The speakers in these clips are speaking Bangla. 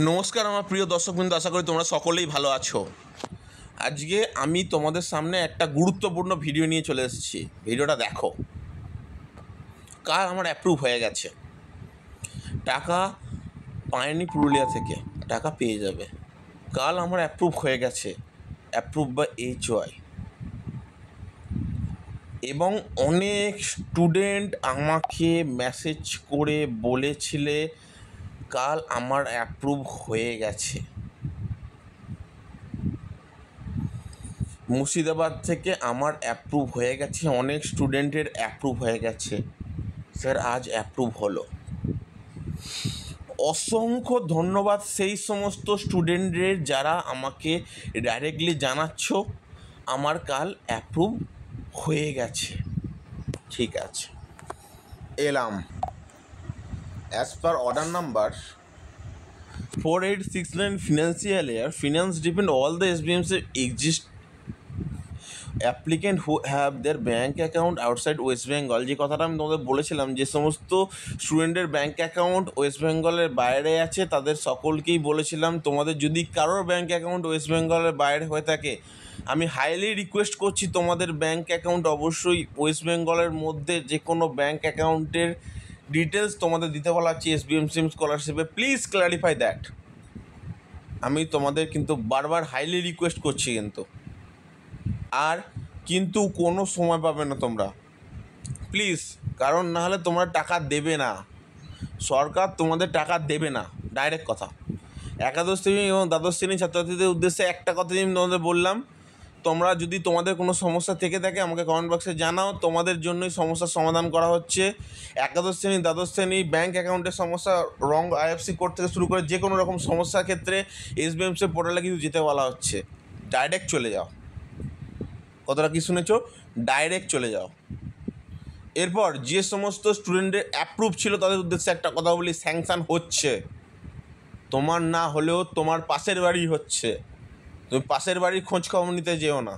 নমস্কার আমার প্রিয় দর্শকবৃন্দ, আশা করি তোমরা সকলেই ভালো আছো। আজকে আমি তোমাদের সামনে একটা গুরুত্বপূর্ণ ভিডিও নিয়ে চলে এসেছি। ভিডিওটা দেখো। কাল আমার অ্যাপ্রুভ হয়ে গেছে, টাকা পায়নি পুরুলিয়া থেকে, টাকা পেয়ে যাবে। কাল আমার অ্যাপ্রুভ হয়ে গেছে, অ্যাপ্রুভ বা HY, এবং অনেক স্টুডেন্ট আমাকে মেসেজ করে বলেছিলে কাল আমার অ্যাপ্রুভ হয়ে গেছে। মুর্শিদাবাদ থেকে আমার অ্যাপ্রুভ হয়ে গেছে, অনেক স্টুডেন্টের অ্যাপ্রুভ হয়ে গেছে। স্যার আজ অ্যাপ্রুভ হলো। অসংখ্য ধন্যবাদ সেই সমস্ত স্টুডেন্টদের যারা আমাকে ডাইরেক্টলি জানাচ্ছ আমার কাল অ্যাপ্রুভ হয়ে গেছে। ঠিক আছে, এলাম। As per order number 4869 financial year, finance depend all the SBMs exist applicant who have their bank account outside West Bengal. যে কথাটা আমি তোমাদের বলেছিলাম, যে সমস্ত স্টুডেন্টের ব্যাঙ্ক অ্যাকাউন্ট ওয়েস্ট বেঙ্গলের বাইরে আছে তাদের সকলকেই বলেছিলাম, তোমাদের যদি কারোর ব্যাঙ্ক অ্যাকাউন্ট ওয়েস্ট বেঙ্গলের বাইরে হয়ে থাকে, আমি হাইলি রিকোয়েস্ট করছি তোমাদের ব্যাঙ্ক অ্যাকাউন্ট অবশ্যই ওয়েস্ট বেঙ্গলের মধ্যে যে কোনো ব্যাঙ্ক অ্যাকাউন্টের ডিটেলস তোমাদের দিতে বলা হচ্ছে SBMC স্কলারশিপে। Please clarify that. আমি তোমাদের কিন্তু বারবার হাইলি রিকোয়েস্ট করছি আর কিন্তু কোনো সময় পাবে না তোমরা, প্লিজ। কারণ না হলে তোমরা টাকা দেবে না, সরকার তোমাদের টাকা দেবে না, ডাইরেক্ট কথা। একাদশ শ্রেণী এবং দ্বাদশ শ্রেণী ছাত্রছাত্রীদের উদ্দেশ্যে একটা কথা আমি তোমাদের বললাম, তোমরা যদি তোমাদের কোনো সমস্যা থেকে থাকে আমাকে কমেন্ট বক্সে জানাও, তোমাদের জন্যই সমস্যার সমাধান করা হচ্ছে। একাদশ শ্রেণী দ্বাদশ শ্রেণী ব্যাঙ্ক অ্যাকাউন্টের সমস্যা, রং IFSC কোড থেকে শুরু করে যে কোনো রকম সমস্যার ক্ষেত্রে SBMC পোর্টালে কিন্তু যেতে বলা হচ্ছে। ডাইরেক্ট চলে যাও। কতটা কি শুনেছো? ডাইরেক্ট চলে যাও। এরপর যে সমস্ত স্টুডেন্টের অ্যাপ্রুভ ছিল তাদের উদ্দেশ্যে একটা কথা বলি, স্যাংশন হচ্ছে। তোমার না হলেও তোমার পাশের বাড়ি হচ্ছে, তুমি পাশের বাড়ির খোঁজ খবর নিতে যেও না,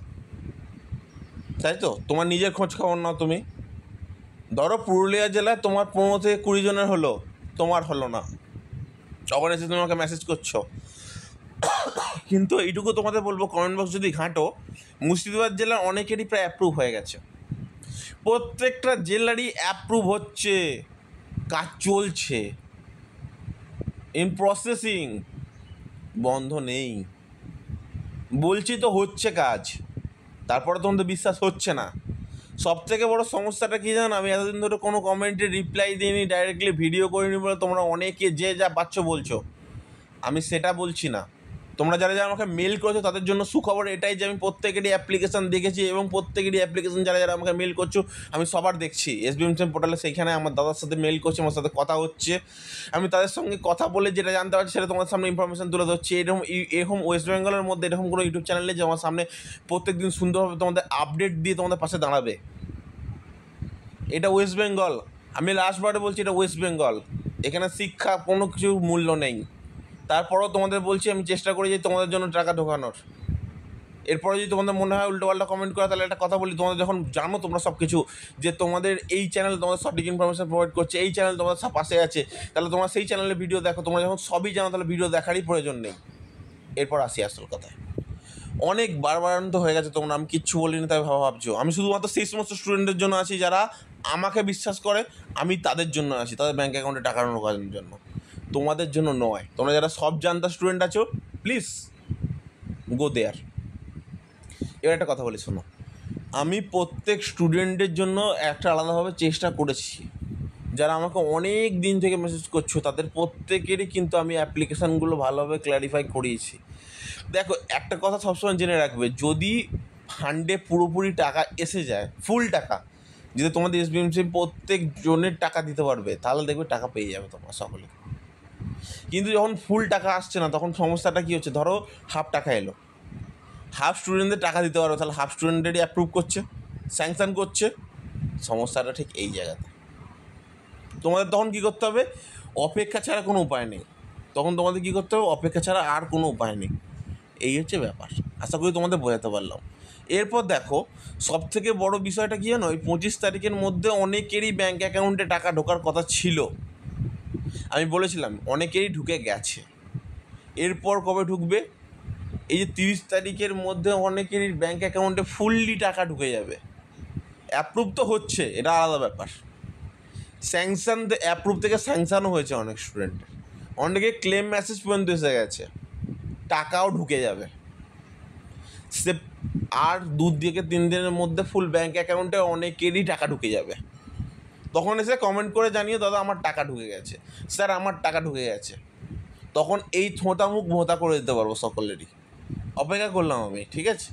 তাই তো? তোমার নিজের খোঁজ খবর নাও। তুমি ধরো পুরুলিয়া জেলায় তোমার 15 থেকে 20 জনের হলো, তোমার হলো না, তখন এসে তুমি আমাকে মেসেজ করছো। কিন্তু এইটুকু তোমাদের বলবো, কমেন্ট বক্স যদি ঘাঁটো, মুর্শিদাবাদ জেলার অনেকেরই প্রায় অ্যাপ্রুভ হয়ে গেছে। প্রত্যেকটা জেলারই অ্যাপ্রুভ হচ্ছে, কাজ চলছে, ইন প্রসেসিং, বন্ধ নেই। বলছি তো হচ্ছে কাজ, তারপরে তোমাদের বিশ্বাস হচ্ছে না। সবথেকে বড় সমস্যাটা কী জানো? আমি এতদিন ধরে কোনো কমেন্টে রিপ্লাই দিইনি, ডাইরেক্টলি ভিডিও করিনি বলে তোমরা অনেকে যে যা পাচ্ছ বলছো। আমি সেটা বলছি না। তোমরা যারা যারা আমাকে মেল করেছো তাদের জন্য সুখবর এটাই যে আমি প্রত্যেকেরই অ্যাপ্লিকেশান দেখেছি, এবং প্রত্যেকেরই অ্যাপ্লিকেশান যারা যারা আমাকে মেল করছো আমি সবার দেখছি SBMC পোর্টালে। সেইখানে আমার দাদার সাথে মেল করছে, আমার সাথে কথা হচ্ছে, আমি তাদের সঙ্গে কথা বলে যেটা জানতে পারছি সেটা তোমাদের সামনে ইনফরমেশান তুলে ধরছি। এরকম ওয়েস্ট বেঙ্গলের মধ্যে এরকম কোনো ইউটিউব চ্যানেলে যে আমার সামনে প্রত্যেক দিন সুন্দরভাবে তোমাদের আপডেট দিয়ে তোমাদের পাশে দাঁড়াবে। এটা ওয়েস্ট বেঙ্গল, আমি লাস্টবারে বলছি, এটা ওয়েস্ট বেঙ্গল। এখানে শিক্ষা কোনো কিছু মূল্য নেই। তারপরেও তোমাদের বলছি, আমি চেষ্টা করি যে তোমাদের জন্য টাকা ঢোকানোর। এরপরে যদি তোমাদের মনে হয় উল্টোপাল্টা কমেন্ট করা, তাহলে একটা কথা বলি, তোমাদের যখন জানো তোমরা সব কিছু, যে তোমাদের এই চ্যানেল তোমাদের সঠিক ইনফরমেশন প্রোভাইড করছে, এই চ্যানেল তোমাদের পাশে আছে, তাহলে তোমরা সেই চ্যানেলে ভিডিও দেখো। তোমরা যখন সবই জানো তাহলে ভিডিও দেখারই প্রয়োজন নেই। এরপর আসি আসল কথায়। অনেক বারবারান্ত হয়ে গেছে তোমরা, আমি কিচ্ছু বলিনি তাই ভাবছো। আমি শুধুমাত্র সেই সমস্ত স্টুডেন্টের জন্য আছি যারা আমাকে বিশ্বাস করে, আমি তাদের জন্য আছি, তাদের ব্যাঙ্ক অ্যাকাউন্টে টাকা ঢোকানোর জন্য, তোমাদের জন্য নয়। তোমরা যারা সব জানতা স্টুডেন্ট আছো, প্লিজ গো দেয়ার। এবার একটা কথা বলি, শোনো। আমি প্রত্যেক স্টুডেন্টের জন্য একটা আলাদাভাবে চেষ্টা করেছি। যারা আমাকে অনেক দিন থেকে মেসেজ করছো তাদের প্রত্যেকেরই কিন্তু আমি অ্যাপ্লিকেশানগুলো ভালোভাবে ক্ল্যারিফাই করিয়েছি। দেখো, একটা কথা সবসময় জেনে রাখবে, যদি ফান্ডে পুরোপুরি টাকা এসে যায়, ফুল টাকা, যদি তোমাদের SBMC প্রত্যেক জনের টাকা দিতে পারবে, তাহলে দেখবে টাকা পেয়ে যাবে তোমরা সকলে। কিন্তু যখন ফুল টাকা আসছে না, তখন সমস্যাটা কী হচ্ছে? ধরো হাফ টাকা এলো, হাফ স্টুডেন্টদের টাকা দিতে পারবে, তাহলে হাফ স্টুডেন্টেরই অ্যাপ্রুভ করছে, স্যাংশন করছে। সমস্যাটা ঠিক এই জায়গাতে। তোমাদের তখন কী করতে হবে? অপেক্ষা ছাড়া কোনো উপায় নেই। তখন তোমাদের কী করতে হবে? অপেক্ষা ছাড়া আর কোনো উপায় নেই। এই হচ্ছে ব্যাপার। আশা করি তোমাদের বোঝাতে পারলাম। এরপর দেখো, সবথেকে বড় বিষয়টা কী জানো? ওই 25 তারিখের মধ্যে অনেকেরই ব্যাঙ্ক অ্যাকাউন্টে টাকা ঢোকার কথা ছিল। আমি বলেছিলাম অনেকেরই ঢুকে গেছে। এরপর কবে ঢুকবে? এই যে 30 তারিখের মধ্যে অনেকেরই ব্যাঙ্ক অ্যাকাউন্টে ফুললি টাকা ঢুকে যাবে। অ্যাপ্রুভ তো হচ্ছে, এটা আলাদা ব্যাপার। স্যাংশন, অ্যাপ্রুভ থেকে স্যাংশনও হয়েছে অনেক স্টুডেন্টের, অনেকে ক্লেম মেসেজ পর্যন্ত এসে গেছে, টাকাও ঢুকে যাবে। সে আর 2 থেকে 3 দিনের মধ্যে ফুল ব্যাঙ্ক অ্যাকাউন্টে অনেকেরই টাকা ঢুকে যাবে। তখন এসে কমেন্ট করে জানিয়ে, দাদা আমার টাকা ঢুকে গেছে, স্যার আমার টাকা ঢুকে গেছে। তখন এই থোঁতা মুখ ভোঁতা করে দিতে পারবো সকলেরই। অপেক্ষা করলাম আমি, ঠিক আছে।